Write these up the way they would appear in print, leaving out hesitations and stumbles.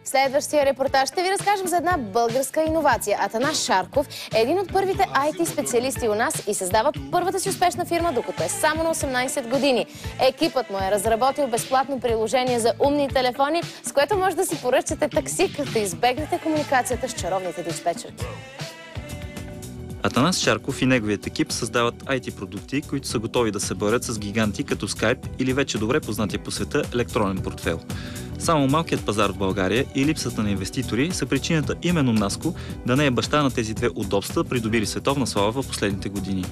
В следващия репортаж ще ви разкажем за една българска иновация. Атанас Шарков е един от първите IT специалисти у нас и създава първата си успешна фирма, докато е само на 18 години. Екипът му е разработил безплатно приложение за умни телефони, с което може да си поръчате такси, като избегнете комуникацията с чаровните диспетчерки. Атанас Шарков и неговият екип създават IT-продукти, които са готови да се борят с гиганти като Skype или вече добре познатия по света електронен портфейл. Само малкият пазар в България и липсата на инвеститори са причината именно Наско да не е баща на тези две удобства, придобили световна слава в последните години.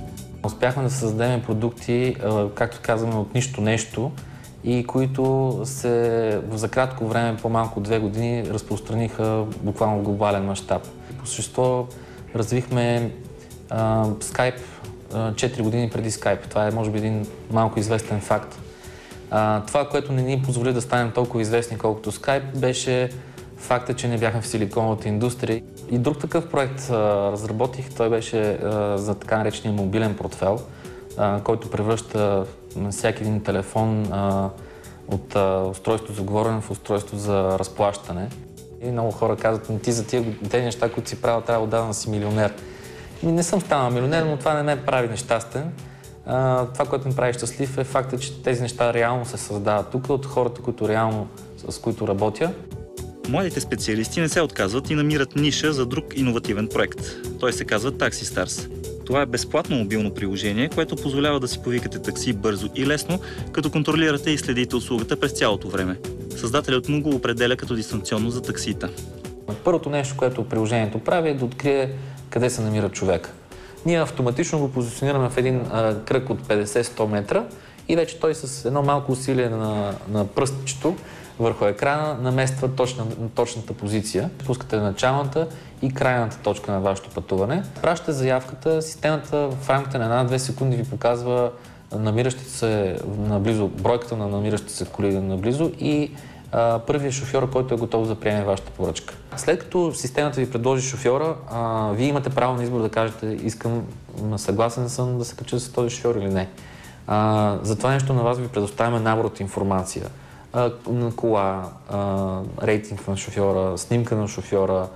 Успяхме да създадем продукти, както казваме, от нищо нещо и които се за кратко време, по-малко от 2 години, разпространиха буквално в глобален мащаб. По същество развихме Skype 4 години преди Skype. Това е, може би, един малко известен факт. Това, което не ни позволи да станем толкова известни, колкото Skype, беше факта, че не бяхме в силиконовата индустрия. И друг такъв проект разработих. Той беше за така наречения мобилен портфел, който превръща всеки един телефон от устройство за говорене в устройство за разплащане. И много хора казват: ти за тези неща, които си правил, трябва отдавна си милионер. Не съм станал милионер, но това не ме прави нещастен. Това, което ме прави щастлив, е факта, че тези неща реално се създават тук от хората, с които работя. Младите специалисти не се отказват и намират ниша за друг иновативен проект. Той се казва TaxiStars. Това е безплатно мобилно приложение, което позволява да си повикате такси бързо и лесно, като контролирате и следите услугата през цялото време. Създателят му го определя като дистанционно за таксита. Първото нещо, което приложението прави, е да открие къде се намира човек. Ние автоматично го позиционираме в един кръг от 50-100 метра и вече той с едно малко усилие на пръстчето върху екрана намества точната позиция. Пускате началната и крайната точка на вашето пътуване. Пращате заявката, системата в рамките на 1-2 секунди ви показва намиращите се наблизо, бройката на намиращите се коли наблизо и първият шофьор, който е готов да приеме вашата поръчка. След като системата ви предложи шофьора, вие имате право на избор да кажете: съгласен съм да се кача с този шофьор или не. За това нещо на вас ви предоставяме набор от информация. Кола, рейтинг на шофьора, снимка на шофьора.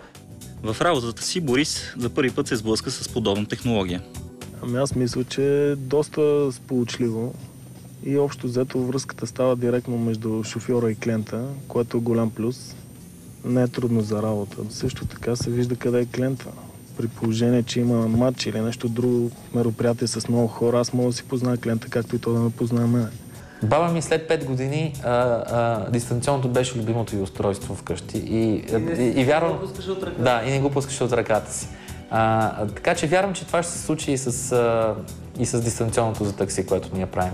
В работата си Борис за първи път се сблъска с подобна технология. Аз мисля, че е доста сполучливо и общо взето връзката става директно между шофьора и клиента, което е голям плюс. Не е трудно за работа. Също така се вижда къде е клиента. При положение, че има матч или нещо друго мероприятие с много хора, аз мога да си позная клиента, както и той да ме познае мен. Баба ми след 5 години дистанционното беше любимото ви устройство вкъщи. И вярвам... Да, и не го пускаше от ръката си. Така че вярвам, че това ще се случи и с дистанционното за такси, което ние правим.